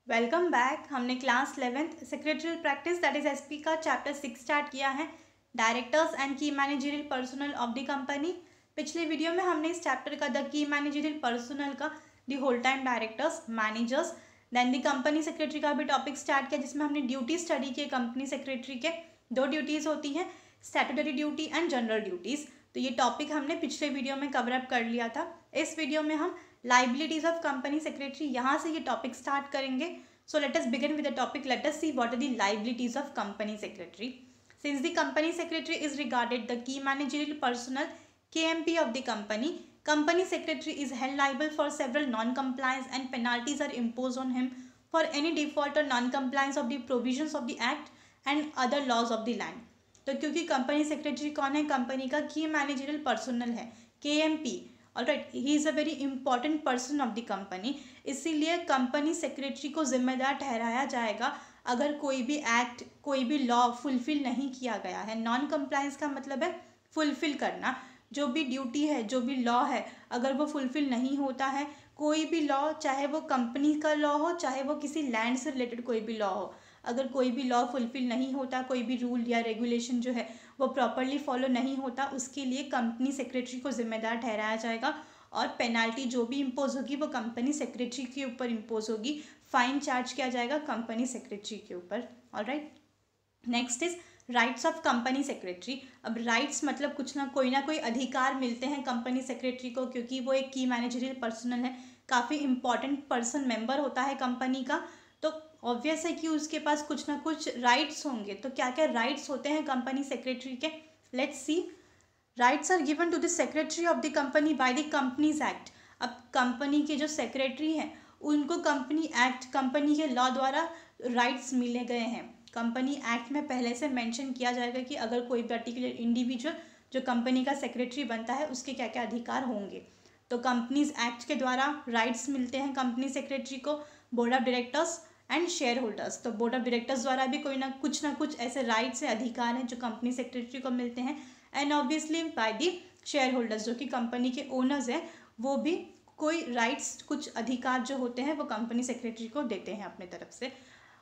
Welcome back. हमने class 11th secretarial practice that is S P का chapter 6 start किया है, directors and key managerial personnel of the company. पिछले video में हमने इस चैप्टर का द की मैनेजरियल पर्सनल का the whole time directors, managers, then the company secretary का भी टॉपिक स्टार्ट किया, जिसमें हमने ड्यूटी स्टडी किए। कंपनी सेक्रेटरी के दो ड्यूटीज़ होती हैं, statutory duty and general duties. तो ये टॉपिक हमने पिछले वीडियो में कवर अप कर लिया था। इस वीडियो में हम लाइबिलिटीज ऑफ कंपनी सेक्रेटरी, यहाँ से ये टॉपिक स्टार्ट करेंगे। So let us begin with the topic. Let us see what are the liabilities of company secretary. Since the company secretary is regarded the key managerial personnel KMP of the company, company secretary is held liable for several non-compliance and penalties are imposed on him for any default or non-compliance of the provisions of the act and other laws of the land. तो क्योंकि company secretary कौन है? Company का की managerial personal है, KMP. Alright, he is a very important person of the company, इसीलिए company secretary को जिम्मेदार ठहराया जाएगा अगर कोई भी एक्ट, कोई भी लॉ फुलफिल नहीं किया गया है। नॉन कंप्लायंस का मतलब है फुलफिल करना। जो भी ड्यूटी है, जो भी लॉ है, अगर वो फुलफिल नहीं होता है, कोई भी लॉ, चाहे वो कंपनी का लॉ हो, चाहे वो किसी लैंड से रिलेटेड कोई भी लॉ हो, अगर कोई भी लॉ फुलफिल नहीं होता, कोई भी रूल या रेगुलेशन जो है वो प्रॉपरली फॉलो नहीं होता, उसके लिए कंपनी सेक्रेटरी को जिम्मेदार ठहराया जाएगा और पेनाल्टी जो भी इम्पोज होगी वो कंपनी सेक्रेटरी के ऊपर इम्पोज होगी। फाइन चार्ज किया जाएगा कंपनी सेक्रेटरी के ऊपर। Alright, next is rights of company secretary. अब राइट्स मतलब कुछ ना कोई अधिकार मिलते हैं कंपनी सेक्रेटरी को, क्योंकि वो एक की मैनेजरियल पर्सनल है, काफ़ी इंपॉर्टेंट पर्सन मेंबर होता है कंपनी का, तो ऑब्वियस है कि उसके पास कुछ ना कुछ राइट्स होंगे। तो क्या क्या राइट्स होते हैं कंपनी सेक्रेटरी के? Let's see. Rights are given to the secretary of the company by the companies act. अब कंपनी के जो सेक्रेटरी हैं उनको कंपनी एक्ट, कंपनी के लॉ द्वारा राइट्स मिले गए हैं। कंपनी एक्ट में पहले से मेंशन किया जाएगा कि अगर कोई पर्टिकुलर इंडिविजुअल जो कंपनी का सेक्रेटरी बनता है उसके क्या क्या अधिकार होंगे। तो कंपनीज एक्ट के द्वारा राइट्स मिलते हैं कंपनी सेक्रेटरी को, board of directors and share holders. तो बोर्ड ऑफ डायरेक्टर्स द्वारा भी कोई ना कुछ ऐसे राइट्स या अधिकार हैं जो कंपनी सेक्रेटरी को मिलते हैं, and obviously by the share holders, जो कि कंपनी के ओनर्स हैं, वो भी कोई राइट्स, कुछ अधिकार जो होते हैं वो कंपनी सेक्रेटरी को देते हैं अपने तरफ से।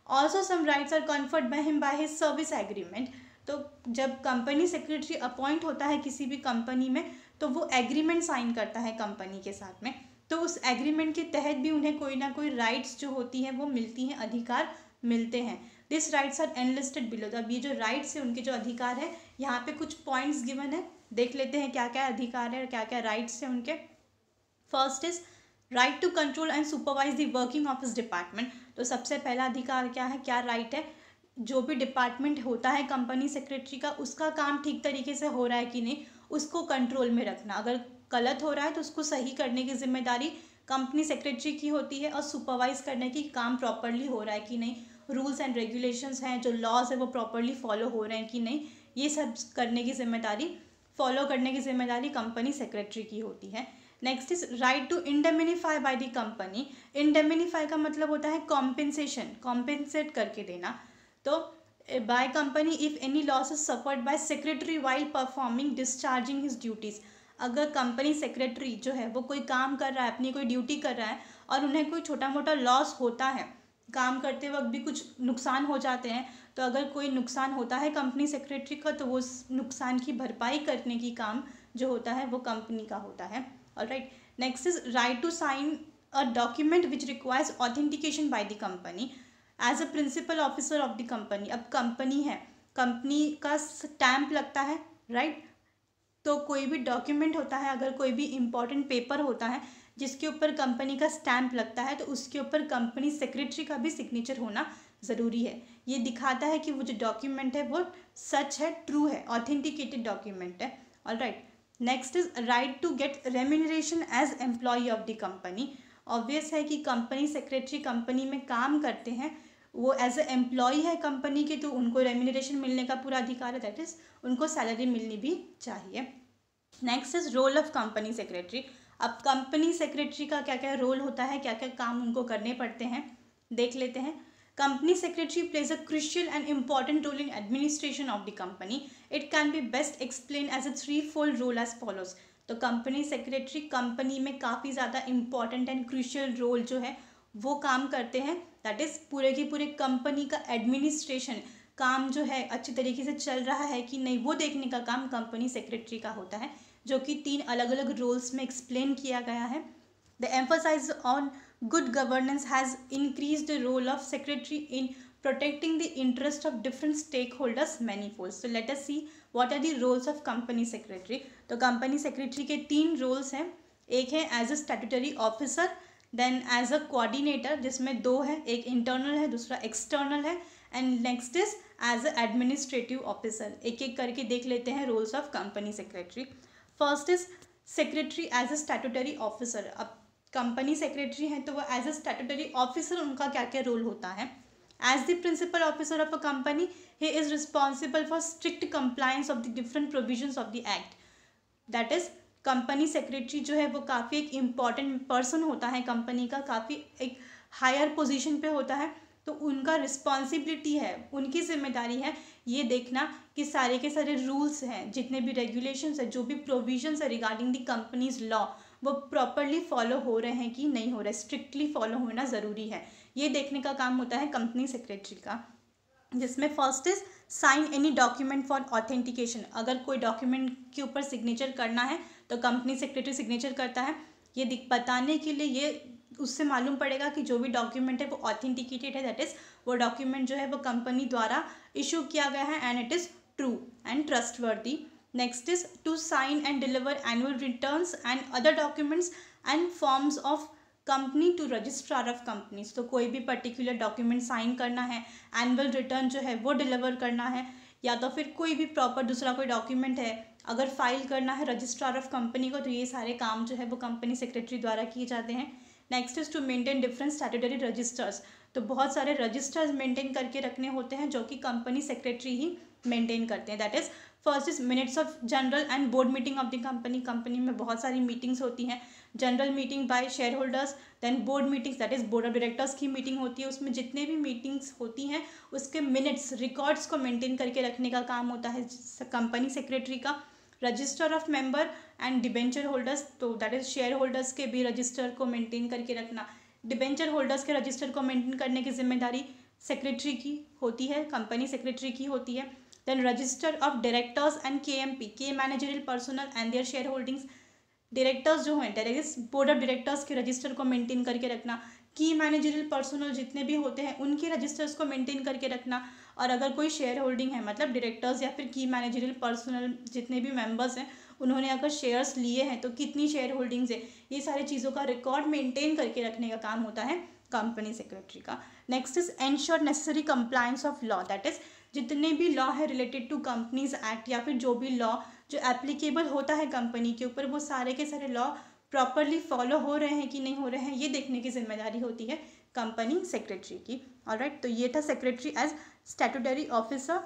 Also some rights are conferred by him by his service agreement. तो जब कंपनी सेक्रेटरी अपॉइंट होता है किसी भी कंपनी में, तो वो एग्रीमेंट साइन करता है कंपनी के साथ में, तो उस एग्रीमेंट के तहत भी उन्हें कोई ना कोई राइट्स जो होती हैं वो मिलती हैं, अधिकार मिलते हैं. This rights are enlisted below. अब ये जो राइट्स है, उनके जो अधिकार है, यहाँ पे कुछ पॉइंट्स गिवन है, देख लेते हैं क्या क्या अधिकार है और क्या क्या राइट्स हैं उनके. First is right to control and supervise the working of his department. तो सबसे पहला अधिकार क्या है, क्या राइट है? जो भी डिपार्टमेंट होता है कंपनी सेक्रेटरी का, उसका काम ठीक तरीके से हो रहा है कि नहीं, उसको कंट्रोल में रखना। अगर गलत हो रहा है तो उसको सही करने की जिम्मेदारी कंपनी सेक्रेटरी की होती है, और सुपरवाइज करने की काम प्रॉपरली हो रहा है कि नहीं, रूल्स एंड रेगुलेशंस हैं, जो लॉज है वो प्रॉपरली फॉलो हो रहे हैं कि नहीं, ये सब करने की जिम्मेदारी, फॉलो करने की जिम्मेदारी कंपनी सेक्रेटरी की होती है. Next is right to indemnify by the company. Indemnify का मतलब होता है कॉम्पेंसेशन, कॉम्पेंसेट करके देना. तो by company if any loss is suffered by secretary while performing discharging his duties. अगर कंपनी सेक्रेटरी जो है वो कोई काम कर रहा है, अपनी कोई ड्यूटी कर रहा है, और उन्हें कोई छोटा मोटा लॉस होता है, काम करते वक्त भी कुछ नुकसान हो जाते हैं, तो अगर कोई नुकसान होता है कंपनी सेक्रेटरी का, तो वो उस नुकसान की भरपाई करने की काम जो होता है वो कंपनी का होता है. Alright, next is right to sign a document which requires authentication by the company as a principal officer of the company. अब कंपनी है, कंपनी का स्टैम्प लगता है, राइट. तो कोई भी डॉक्यूमेंट होता है, अगर कोई भी इम्पॉर्टेंट पेपर होता है जिसके ऊपर कंपनी का स्टैम्प लगता है, तो उसके ऊपर कंपनी सेक्रेटरी का भी सिग्नेचर होना ज़रूरी है. ये दिखाता है कि वो जो डॉक्यूमेंट है वो सच है, ट्रू है, ऑथेंटिकेटेड डॉक्यूमेंट है. Alright, next is right to get remuneration as employee of the company. Obvious है कि कंपनी सेक्रेटरी कंपनी में काम करते हैं, वो एज ए एम्प्लॉय है कंपनी के, तो उनको रेम्यूनरेशन मिलने का पूरा अधिकार है, दैट इज़ उनको सैलरी मिलनी भी चाहिए. Next is role of company secretary. अब कंपनी सेक्रेटरी का क्या क्या रोल होता है, क्या क्या काम उनको करने पड़ते हैं, देख लेते हैं. Company secretary plays a crucial and important role in administration of the company. It can be best explain as a 3-fold role as follows. तो कंपनी सेक्रेटरी कंपनी में काफ़ी ज़्यादा इंपॉर्टेंट एंड क्रुशियल रोल जो है वो काम करते हैं, दैट इज़ पूरे की पूरे कंपनी का एडमिनिस्ट्रेशन, काम जो है अच्छी तरीके से चल रहा है कि नहीं, वो देखने का काम कंपनी सेक्रेटरी का होता है, जो कि 3 अलग अलग रोल्स में एक्सप्लेन किया गया है। The emphasise on good governance has increase the role of secretary in protecting the interest of different stakeholders manifold. So let us see what are the roles of company secretary. तो company secretary के 3 roles हैं, एक है as a statutory officer, then as a coordinator जिसमें 2 है, एक internal है दूसरा एक्सटर्नल है, and next is as a administrative officer. एक एक करके देख लेते हैं roles of company secretary. First is secretary as a statutory officer. अब कंपनी सेक्रेटरी हैं तो वो एज अ स्टैट्यूटरी ऑफिसर, उनका क्या क्या रोल होता है। As the principal officer of a company, he is responsible for strict compliance of the different provisions of the act. That is, company secretary जो है वो काफ़ी एक इम्पॉर्टेंट पर्सन होता है कंपनी का, काफ़ी एक हायर पोजीशन पे होता है, तो उनका रिस्पॉन्सिबिलिटी है, उनकी जिम्मेदारी है ये देखना कि सारे के सारे रूल्स हैं, जितने भी रेगुलेशंस है, जो भी प्रोविजंस है रिगार्डिंग द कंपनीज लॉ, वो प्रॉपरली फॉलो हो रहे हैं कि नहीं हो रहे, स्ट्रिक्टली फॉलो होना ज़रूरी है, ये देखने का काम होता है कंपनी सेक्रेटरी का। जिसमें first is sine any document for authentication. अगर कोई डॉक्यूमेंट के ऊपर सिग्नेचर करना है तो कंपनी सेक्रेटरी सिग्नेचर करता है, ये बताने के लिए, ये उससे मालूम पड़ेगा कि जो भी डॉक्यूमेंट है वो ऑथेंटिकेटेड है, दैट इज़ वो डॉक्यूमेंट जो है वो कंपनी द्वारा इशू किया गया है and it is true and trustworthy. Next is to sign and deliver annual returns and other documents and forms of company to registrar of companies. तो कोई भी पर्टिकुलर डॉक्यूमेंट साइन करना है, एनुअल रिटर्न जो है वो डिलीवर करना है, या तो फिर कोई भी प्रॉपर दूसरा कोई डॉक्यूमेंट है अगर फाइल करना है रजिस्ट्रार ऑफ कंपनी को, तो ये सारे काम जो है वो कंपनी सेक्रेटरी द्वारा किए जाते हैं। Next is to maintain different statutory registers. तो बहुत सारे रजिस्टर्स मेंटेन करके रखने होते हैं जो कि कंपनी सेक्रेटरी ही मेंटेन करते हैं। That is first is minutes of general and board meeting of the company. Company में बहुत सारी मीटिंग्स होती हैं, general meeting by share holders, then board meetings, that is board of directors की meeting होती है, उसमें जितने भी मीटिंग्स होती हैं उसके मिनट्स, रिकॉर्ड्स को मेंटेन करके रखने का काम होता है कंपनी सेक्रेटरी का। Register of member and debenture holders, तो दैट इज शेयर होल्डर्स के भी रजिस्टर को मेंटेन करके रखना, डिबेंचर होल्डर्स के रजिस्टर को मेंटेन करने की जिम्मेदारी सेक्रेटरी की होती है, कंपनी सेक्रेटरी की होती है। Then register of directors and KMP, key managerial personnel and their share holdings. Directors जो हैं, डायरेक्टर्स बोर्ड ऑफ डायरेक्टर्स के रजिस्टर को मेंटेन करके रखना, की मैनेजरियल पर्सनल जितने भी होते हैं उनके रजिस्टर्स को मेंटेन करके रखना, और अगर कोई शेयर होल्डिंग है, मतलब डायरेक्टर्स या फिर की मैनेजरियल पर्सनल जितने भी मेंबर्स हैं उन्होंने अगर शेयर्स लिए हैं तो कितनी शेयर होल्डिंग्स है, ये सारी चीज़ों का रिकॉर्ड मेंटेन करके रखने का काम होता है कंपनी सेक्रेटरी का। Next is ensure necessary compliance of law, that is जितने भी लॉ है रिलेटेड टू कंपनीज एक्ट या फिर जो भी लॉ जो एप्लीकेबल होता है कंपनी के ऊपर, वो सारे के सारे लॉ प्रॉपरली फॉलो हो रहे हैं कि नहीं हो रहे हैं, ये देखने की जिम्मेदारी होती है कंपनी सेक्रेटरी की। ऑलराइट, तो ये था secretary as statutory officer.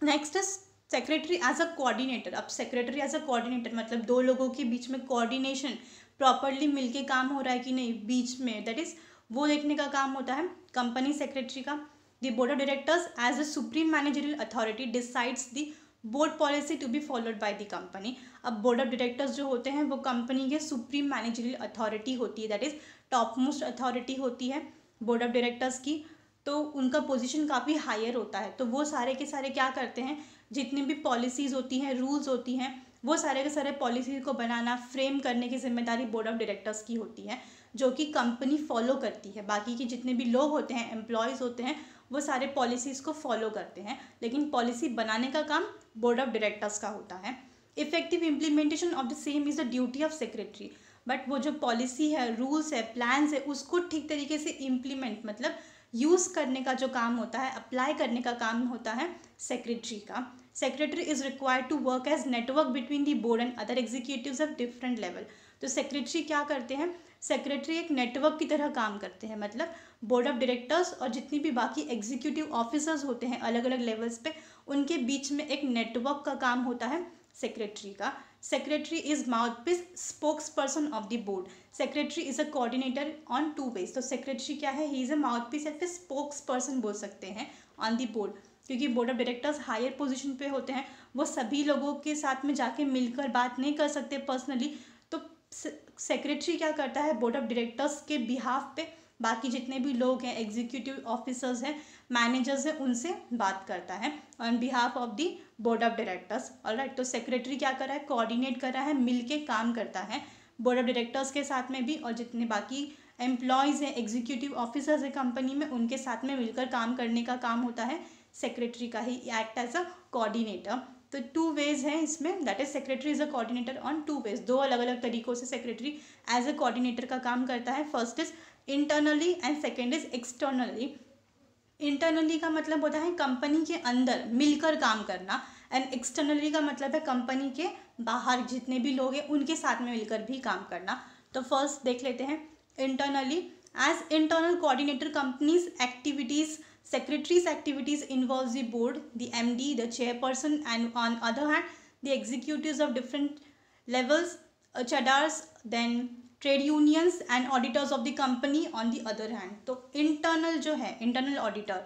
Next is secretary as a coordinator. अब सेक्रेटरी एज अ कोऑर्डिनेटर मतलब 2 लोगों के बीच में कोऑर्डिनेशन प्रॉपरली मिलके काम हो रहा है कि नहीं बीच में, दैट इज वो देखने का काम होता है कंपनी सेक्रेटरी का। The board of directors as a supreme managerial authority decides the board policy to be followed by the company. अब बोर्ड ऑफ डायरेक्टर्स जो होते हैं वो कंपनी के सुप्रीम मैनेजरियल अथॉरिटी होती है, that is top most authority होती है बोर्ड ऑफ डायरेक्टर्स की, तो उनका पोजीशन काफ़ी हायर होता है। तो वो सारे के सारे क्या करते हैं, जितनी भी पॉलिसीज़ होती हैं, रूल्स होती हैं, वो सारे के सारे पॉलिसी को बनाना, फ्रेम करने की जिम्मेदारी बोर्ड ऑफ डायरेक्टर्स की होती है, जो कि कंपनी फॉलो करती है। बाकी के जितने भी लोग होते हैं, एम्प्लॉयज़ होते हैं, वो सारे पॉलिसीज़ को फॉलो करते हैं, लेकिन पॉलिसी बनाने का काम बोर्ड ऑफ डायरेक्टर्स का होता है। Effective implementation of the same is the duty of secretary. But वो जो पॉलिसी है, रूल्स है, प्लान्स है, उसको ठीक तरीके से इम्प्लीमेंट मतलब यूज़ करने का जो काम होता है, अप्लाई करने का काम होता है सेक्रेटरी का। Secretary is required to work as network between the board and other executives of different level. तो सेक्रेटरी क्या करते हैं, सेक्रेटरी एक नेटवर्क की तरह काम करते हैं, मतलब बोर्ड ऑफ डायरेक्टर्स और जितनी भी बाकी एग्जीक्यूटिव ऑफिसर्स होते हैं अलग अलग लेवल्स पे, उनके बीच में एक नेटवर्क का काम होता है सेक्रेटरी का। Secretary is mouthpiece spokes person of the board. Secretary is a coordinator on 2 ways। तो सेक्रेटरी क्या है, ही इज अ माउथपीस या फिर स्पोक्स पर्सन बोल सकते हैं ऑन द बोर्ड, क्योंकि board of directors higher position पे होते हैं, वो सभी लोगों के साथ में जाके मिलकर बात नहीं कर सकते पर्सनली, तो सेक्रेटरी क्या करता है, बोर्ड ऑफ डायरेक्टर्स के बिहाफ पे बाकी जितने भी लोग हैं, एग्जीक्यूटिव ऑफिसर्स हैं, मैनेजर्स हैं, उनसे बात करता है on behalf of the board of directors. Alright, तो सेक्रेटरी क्या कर रहा है, कोऑर्डिनेट कर रहा है, मिल के काम करता है बोर्ड ऑफ डायरेक्टर्स के साथ में भी, और जितने बाकी एम्प्लॉयज़ हैं, एग्जीक्यूटिव ऑफिसर्स हैं कंपनी में, उनके साथ में मिलकर काम करने का काम होता है सेक्रेटरी का ही, एक्ट एज अ कोऑर्डिनेटर। तो 2 वेज हैं इसमें, that is secretary is a coordinator on 2 ways, 2 अलग अलग तरीकों से सेक्रेटरी एज अ कोऑर्डिनेटर का काम करता है। First is internally and second is externally. Internally का मतलब होता है कंपनी के अंदर मिलकर काम करना, एंड एक्सटर्नली का मतलब है कंपनी के बाहर जितने भी लोग हैं उनके साथ में मिलकर भी काम करना। तो फर्स्ट देख लेते हैं internally. As internal coordinator companies activities, secretary's activities involves the board, the MD, the chairperson, and on other hand the executives of different levels, chadars, then trade unions and auditors of the company on the other hand। तो internal जो है, internal auditor,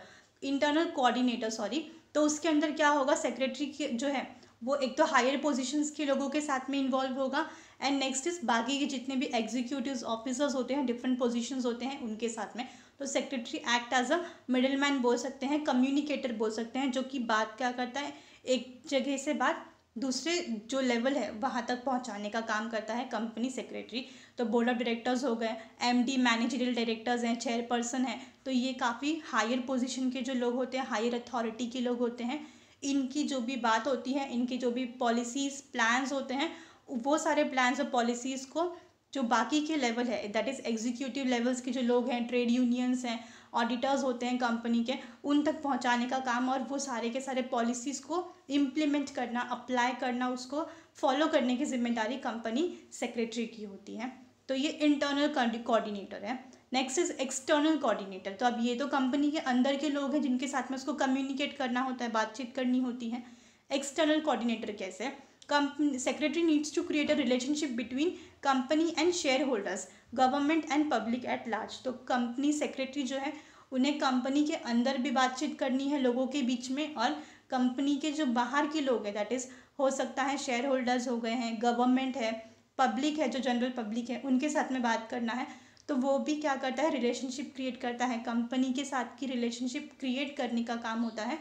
internal coordinator sorry, तो उसके अंदर क्या होगा, secretary जो है वो एक तो हायर पोजीशंस के लोगों के साथ में इन्वॉल्व होगा, एंड नेक्स्ट इज बाकी के जितने भी एग्जीक्यूटिव ऑफिसर्स होते हैं, डिफरेंट पोजीशंस होते हैं, उनके साथ में। तो secretary act as a middle man बोल सकते हैं, कम्युनिकेटर बोल सकते हैं, जो कि बात क्या करता है, एक जगह से बात दूसरे जो लेवल है वहाँ तक पहुँचाने का काम करता है कंपनी सेक्रेटरी। तो बोर्ड ऑफ डायरेक्टर्स हो गए, MD मैनेजरियल डायरेक्टर्स हैं, चेयरपर्सन है, तो ये काफ़ी हायर पोजीशन के जो लोग होते हैं, हायर अथॉरिटी के लोग होते हैं। इनकी जो भी बात होती है, इनकी जो भी पॉलिसीज़ प्लान्स होते हैं, वो सारे प्लान्स और पॉलिसीज़ को जो बाकी के लेवल है, दैट इज़ एग्जीक्यूटिव लेवल्स के जो लोग हैं, ट्रेड यूनियंस हैं, ऑडिटर्स होते हैं कंपनी के, उन तक पहुंचाने का काम, और वो सारे के सारे पॉलिसीज़ को इम्प्लीमेंट करना, अप्लाई करना, उसको फॉलो करने की जिम्मेदारी कंपनी सेक्रेटरी की होती है। तो ये इंटरनल कोऑर्डिनेटर है। Next is external coordinator. तो अब ये तो कंपनी के अंदर के लोग हैं जिनके साथ में उसको कम्युनिकेट करना होता है, बातचीत करनी होती है। एक्सटर्नल कोऑर्डिनेटर कैसे, company secretary needs to create a relationship between company and share holders, government and public at large. तो कंपनी सेक्रेटरी जो है उन्हें कंपनी के अंदर भी बातचीत करनी है लोगों के बीच में, और कंपनी के जो बाहर के लोग हैं, दैट इज़ हो सकता है शेयर होल्डर्स हो गए हैं, गवर्नमेंट है, पब्लिक है, जो जनरल पब्लिक है, उनके साथ में बात करना है। तो वो भी क्या करता है, रिलेशनशिप क्रिएट करता है, कंपनी के साथ की रिलेशनशिप क्रिएट करने का काम होता है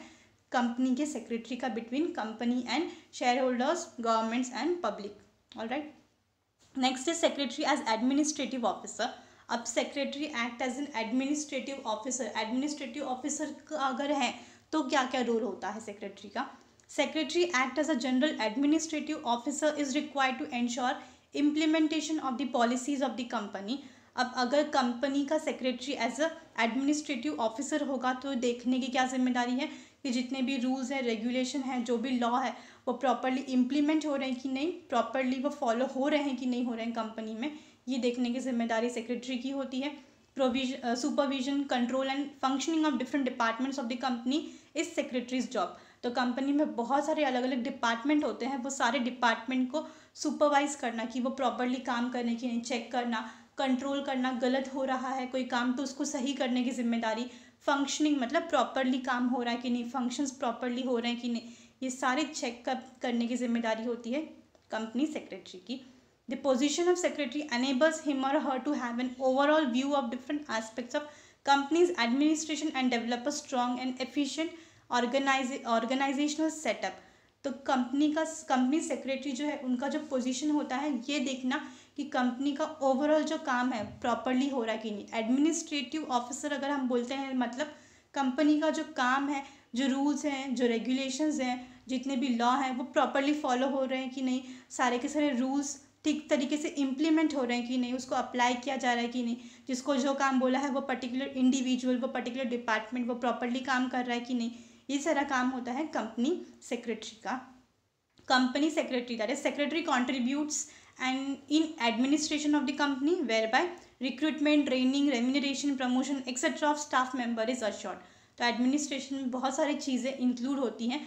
कंपनी के सेक्रेटरी का, between company and share holders, governments and public. Alright, next is secretary as administrative officer. अब secretary act as an administrative officer. Administrative officer अगर है तो क्या क्या रोल होता है सेक्रेटरी का। Secretary act as a general administrative officer is required to ensure implementation of the policies of the company. अब अगर कंपनी का secretary as a administrative officer होगा तो देखने की क्या जिम्मेदारी है कि जितने भी रूल्स हैं, रेगुलेशन हैं, जो भी लॉ है, वो प्रॉपरली इम्प्लीमेंट हो रहे हैं कि नहीं, प्रॉपरली वो फॉलो हो रहे हैं कि नहीं हो रहे हैं कंपनी में, ये देखने की जिम्मेदारी सेक्रेटरी की होती है। Supervision, control and functioning of different departments of the company is secretaries job. तो कंपनी में बहुत सारे अलग अलग डिपार्टमेंट होते हैं, वो सारे डिपार्टमेंट को सुपरवाइज करना कि वो प्रॉपरली काम करने की नहीं, चेक करना, कंट्रोल करना, गलत हो रहा है कोई काम तो उसको सही करने की जिम्मेदारी। फंक्शनिंग मतलब प्रॉपरली काम हो रहा है कि नहीं, फंक्शंस प्रॉपरली हो रहे हैं कि नहीं, ये सारे चेक करने की जिम्मेदारी होती है कंपनी सेक्रेटरी की। The position of secretary enables him or her to have an overall view of different aspects of company's administration and develop a strong and efficient organizational setup। तो कंपनी सेक्रेटरी जो है उनका जो position होता है ये देखना कि कंपनी का ओवरऑल जो काम है प्रॉपरली हो रहा है कि नहीं। एडमिनिस्ट्रेटिव ऑफिसर अगर हम बोलते हैं मतलब कंपनी का जो काम है, जो रूल्स हैं, जो रेगुलेशंस हैं, जितने भी लॉ हैं वो प्रॉपरली फॉलो हो रहे हैं कि नहीं, सारे के सारे रूल्स ठीक तरीके से इम्प्लीमेंट हो रहे हैं कि नहीं, उसको अप्लाई किया जा रहा है कि नहीं, जिसको जो काम बोला है वो पर्टिकुलर इंडिविजुअल, वो पर्टिकुलर डिपार्टमेंट वो प्रॉपरली काम कर रहा है कि नहीं, ये सारा काम होता है कंपनी सेक्रेटरी का। Company secretary, that is secretary contributes and in administration of the company whereby recruitment, training, remuneration, promotion etc of staff member is assured। तो एडमिनिस्ट्रेशन में बहुत सारी चीज़ें इंक्लूड होती हैं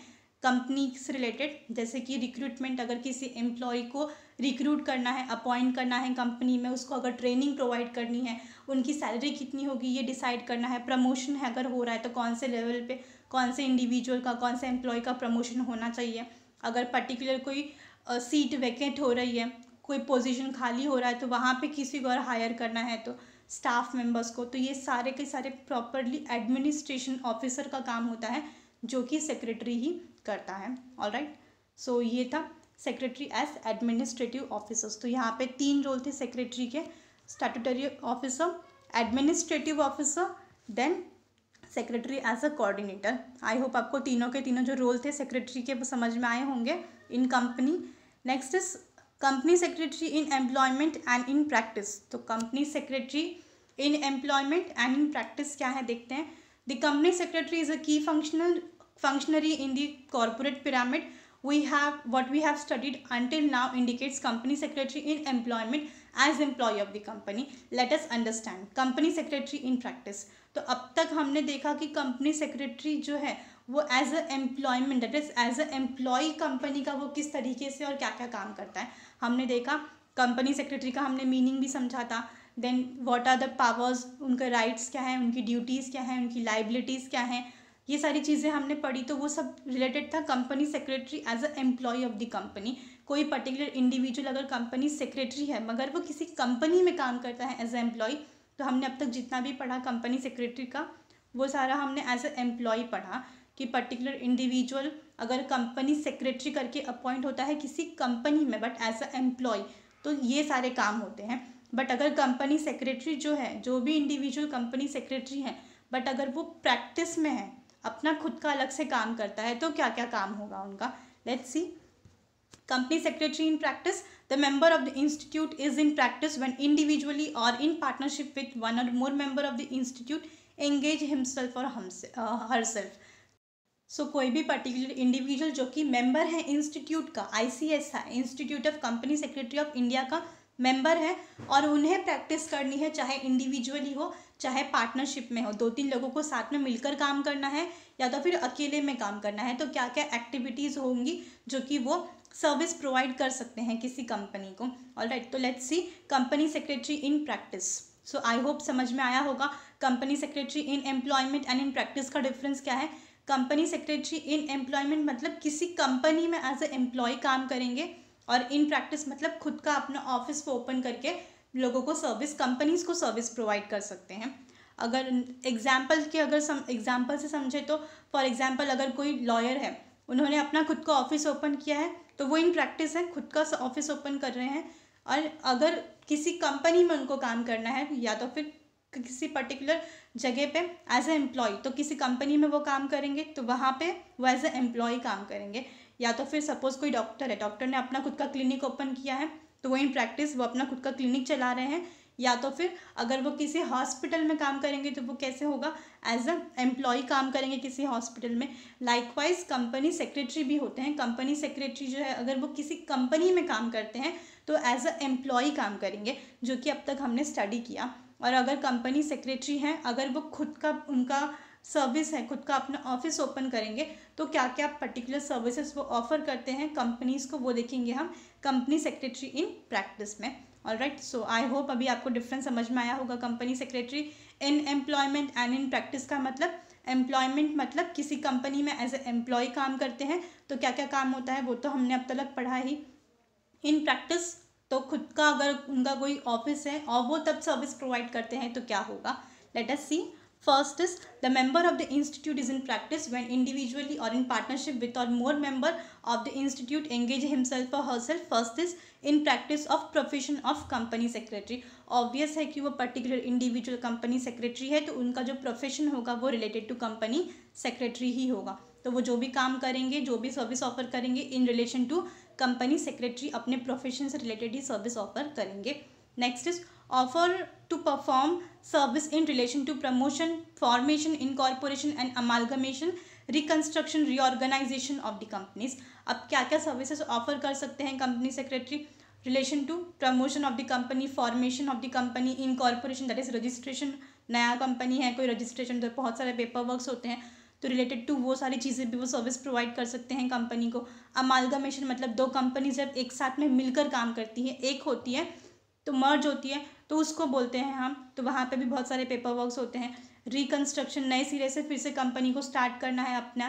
कंपनी से रिलेटेड, जैसे कि रिक्रूटमेंट, अगर किसी एम्प्लॉय को रिक्रूट करना है, अपॉइंट करना है कंपनी में, उसको अगर ट्रेनिंग प्रोवाइड करनी है, उनकी सैलरी कितनी होगी ये डिसाइड करना है, प्रमोशन है अगर हो रहा है तो कौन से लेवल पे कौन से इंडिविजुअल का, कौन से एम्प्लॉय का प्रमोशन होना चाहिए, अगर पर्टिकुलर कोई सीट वैकेंट हो रही है, कोई पोजीशन खाली हो रहा है तो वहाँ पे किसी को और हायर करना है तो स्टाफ मेंबर्स को, तो ये सारे के सारे प्रॉपरली एडमिनिस्ट्रेशन ऑफिसर का काम होता है, जो कि सेक्रेटरी ही करता है। ऑलराइट, सो ये था सेक्रेटरी एज एडमिनिस्ट्रेटिव ऑफिसर्स। तो यहाँ पे 3 रोल थे सेक्रेटरी के, statutory officer, administrative officer, then secretary as a coordinator. I hope आपको तीनों के तीनों जो रोल थे सेक्रेटरी के वो समझ में आए होंगे in company. Next is company secretary in employment and in practice. तो company secretary in employment and in practice क्या है देखते हैं। The company secretary is a key functionary in the corporate pyramid. What we have studied until now indicates company secretary in employment as employee of the company. Let us understand company secretary in practice. तो अब तक हमने देखा कि company secretary जो है वो as a employment, that is as a employee company का वो किस तरीके से और क्या क्या काम करता है हमने देखा। कंपनी सेक्रेटरी का हमने मीनिंग भी समझा था। Then what are the powers, उनके राइट्स क्या हैं, उनकी ड्यूटीज़ क्या हैं, उनकी लाइबिलिटीज़ क्या हैं, ये सारी चीज़ें हमने पढ़ी। तो वो सब रिलेटेड था company secretary as a employee of the company. कोई पर्टिकुलर इंडिविजुअल अगर कंपनी सेक्रेटरी है मगर वो किसी कंपनी में काम करता है एज ए एम्प्लॉय, तो हमने अब तक जितना भी पढ़ा कंपनी सेक्रेटरी का वो सारा हमने एज ए एम्प्लॉय पढ़ा कि पर्टिकुलर इंडिविजुअल अगर कंपनी सेक्रेटरी करके अपॉइंट होता है किसी कंपनी में बट एज अ एम्प्लॉय, तो ये सारे काम होते हैं। बट अगर कंपनी सेक्रेटरी जो है, जो भी इंडिविजुअल कंपनी सेक्रेटरी है बट अगर वो प्रैक्टिस में है, अपना खुद का अलग से काम करता है, तो क्या क्या काम होगा उनका, let's see. Company secretary in practice, the member of the institute is in practice when individually or in partnership with one or more member of the institute engage himself or herself. So कोई भी particular individual जो कि member है institute का, ICS है, institute of company secretary of India का member है और उन्हें प्रैक्टिस करनी है, चाहे इंडिविजुअली हो चाहे पार्टनरशिप में हो, 2-3 लोगों को साथ में मिलकर काम करना है या तो फिर अकेले में काम करना है, तो क्या क्या एक्टिविटीज़ होंगी जो कि वो सर्विस प्रोवाइड कर सकते हैं किसी कंपनी को। ऑलराइट, तो let's see company secretary in practice. So I hope समझ में आया होगा company secretary in employment and in practice का डिफरेंस क्या है। कंपनी सेक्रेटरी इन एम्प्लॉयमेंट मतलब किसी कंपनी में एज ए एम्प्लॉय काम करेंगे और इन प्रैक्टिस मतलब खुद का अपना ऑफिस को ओपन करके लोगों को सर्विस, कंपनीज को सर्विस प्रोवाइड कर सकते हैं। अगर एग्जाम्पल से समझे तो फॉर एग्जाम्पल अगर कोई लॉयर है, उन्होंने अपना खुद का ऑफिस ओपन किया है तो वो इन प्रैक्टिस है, खुद का ऑफिस ओपन कर रहे हैं। और अगर किसी कंपनी में उनको काम करना है या तो फिर किसी पर्टिकुलर जगह पे एज ए एम्प्लॉय, तो किसी कंपनी में वो काम करेंगे तो वहाँ पे वो एज ए एम्प्लॉय काम करेंगे। या तो फिर सपोज कोई डॉक्टर है, डॉक्टर ने अपना खुद का क्लिनिक ओपन किया है तो वो इन प्रैक्टिस वो अपना खुद का क्लिनिक चला रहे हैं। या तो फिर अगर वो किसी हॉस्पिटल में काम करेंगे तो वो कैसे होगा, एज अ एम्प्लॉय काम करेंगे किसी हॉस्पिटल में। लाइकवाइज कंपनी सेक्रेटरी भी होते हैं। कंपनी सेक्रेटरी जो है अगर वो किसी कंपनी में काम करते हैं तो एज अ एम्प्लॉय काम करेंगे, जो कि अब तक हमने स्टडी किया। और अगर कंपनी सेक्रेटरी हैं, अगर वो खुद का उनका सर्विस है, खुद का अपना ऑफिस ओपन करेंगे तो क्या क्या पर्टिकुलर सर्विसेज वो ऑफर करते हैं कंपनीज को, वो देखेंगे हम कंपनी सेक्रेटरी इन प्रैक्टिस में। ऑलराइट, सो आई होप अभी आपको डिफरेंस समझ में आया होगा। Company secretary in employment and in practice का मतलब, एम्प्लॉयमेंट मतलब किसी कंपनी में एज ए एम्प्लॉय काम करते हैं तो क्या क्या काम होता है वो तो हमने अब तक पढ़ा ही। इन प्रैक्टिस तो खुद का अगर उनका कोई ऑफिस है और वो तब सर्विस प्रोवाइड करते हैं तो क्या होगा, let us see. First is the member of the institute is in practice when individually or in partnership with or more member of the institute engage himself or herself. First is in practice of profession of company secretary. Obvious है कि वो particular individual company secretary है तो उनका जो profession होगा वो related to company secretary ही होगा। तो वो जो भी काम करेंगे, जो भी सर्विस ऑफर करेंगे in relation to company secretary, अपने प्रोफेशन से रिलेटेड ही सर्विस ऑफर करेंगे। Next is offer to perform service in relation to promotion, formation, incorporation and amalgamation, reconstruction, reorganisation of the companies. अब क्या क्या सर्विसेज ऑफर कर सकते हैं company secretary, relation to promotion of the company, formation of the company, incorporation that is registration, नया company है कोई registration, तो बहुत सारे पेपर वर्क्स होते हैं तो रिलेटेड टू वो सारी चीज़ें भी वो सर्विस प्रोवाइड कर सकते हैं कंपनी को। अमालगमेशन मतलब दो कंपनी जब एक साथ में मिलकर काम करती है, एक होती है तो मर्ज होती है तो उसको बोलते हैं हम, तो वहाँ पे भी बहुत सारे पेपर वर्क्स होते हैं। रिकंस्ट्रक्शन, नए सिरे से फिर से कंपनी को स्टार्ट करना है अपना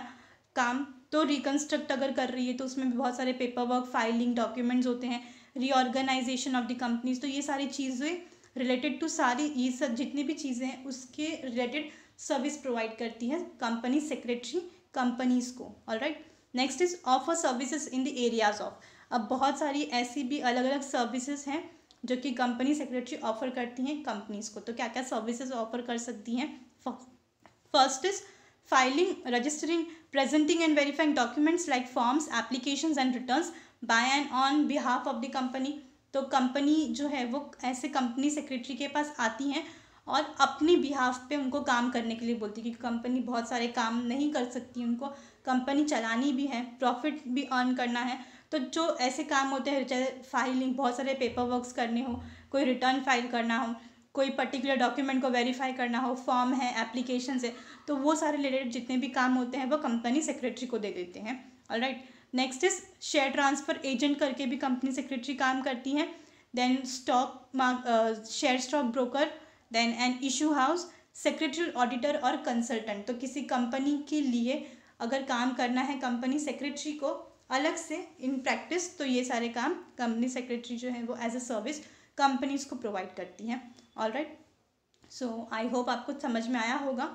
काम, तो रिकंस्ट्रक्ट अगर कर रही है तो उसमें भी बहुत सारे पेपर वर्क, फाइलिंग, डॉक्यूमेंट्स होते हैं। रीऑर्गेनाइजेशन ऑफ द कंपनीज, तो ये सारी चीज़ें रिलेटेड टू सारी ये सब जितनी भी चीज़ें हैं उसके रिलेटेड सर्विस प्रोवाइड करती है कंपनी सेक्रेटरी कंपनीज को। Alright, next is offer services in the areas of. अब बहुत सारी ऐसी भी अलग अलग सर्विसेज हैं जो कि कंपनी सेक्रेटरी ऑफर करती हैं कंपनीज को। तो क्या क्या सर्विसेज ऑफर कर सकती हैं? First is filing, registering, presenting and verifying documents like forms, applications and returns by and on behalf of the company. तो कंपनी जो है वो ऐसे कंपनी सेक्रेटरी के पास आती हैं और अपनी बिहाफ पे उनको काम करने के लिए बोलती है, क्योंकि कंपनी बहुत सारे काम नहीं कर सकती, उनको कंपनी चलानी भी है, प्रॉफिट भी अर्न करना है। तो जो ऐसे काम होते हैं, चाहे फाइलिंग, बहुत सारे पेपर वर्क्स करने हो, कोई रिटर्न फाइल करना हो, कोई पर्टिकुलर डॉक्यूमेंट को वेरीफाई करना हो, फॉर्म है, एप्लीकेशन है, तो वो सारे रिलेटेड जितने भी काम होते हैं वो कंपनी सेक्रेटरी को दे देते हैं। Alright, next is share transfer agent करके भी कंपनी सेक्रेटरी काम करती हैं। Then share stock broker, then an issue house, secretary auditor और कंसल्टेंट। तो किसी कंपनी के लिए अगर काम करना है कंपनी सेक्रेटरी को अलग से इन प्रैक्टिस, तो ये सारे काम कंपनी सेक्रेटरी जो है वो एज अ सर्विस कंपनीज को प्रोवाइड करती हैं। ऑलराइट, सो आई होप आपको समझ में आया होगा।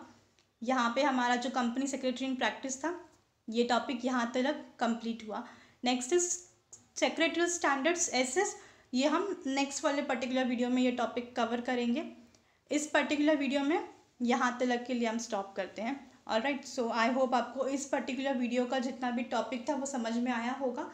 यहाँ पे हमारा जो कंपनी सेक्रेटरी इन प्रैक्टिस था, ये टॉपिक यहाँ तक कंप्लीट हुआ। Next is secretarial standards SS। ये हम नेक्स्ट वाले पर्टिकुलर वीडियो में ये टॉपिक कवर करेंगे। इस पर्टिकुलर वीडियो में यहाँ तक के लिए हम स्टॉप करते हैं। ऑलराइट, सो आई होप आपको इस पर्टिकुलर वीडियो का जितना भी टॉपिक था वो समझ में आया होगा।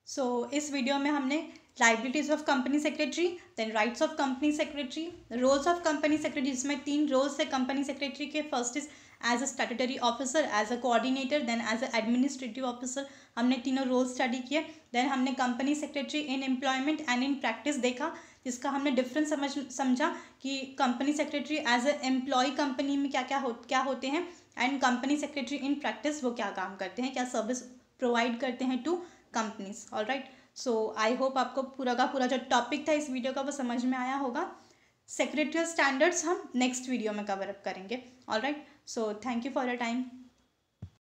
सो इस वीडियो में हमने liabilities of company secretary, then rights of company secretary, roles of company secretary, जिसमें 3 रोल्स है कंपनी सेक्रेटरी के। First is as a statutory officer, as a coordinator, then as a administrative officer. हमने तीनों roles study किए। देन हमने company secretary in employment and in practice देखा, जिसका हमने डिफरेंस समझा कि company secretary as a employee company में क्या होते हैं, and company secretary in practice वो क्या काम करते हैं, क्या सर्विस प्रोवाइड करते हैं to companies. Alright, so I hope आपको पूरा का पूरा जो टॉपिक था इस वीडियो का वो समझ में आया होगा। सेक्रेटरियल स्टैंडर्ड्स हम नेक्स्ट वीडियो में कवर अप करेंगे। Alright, so thank you for your time.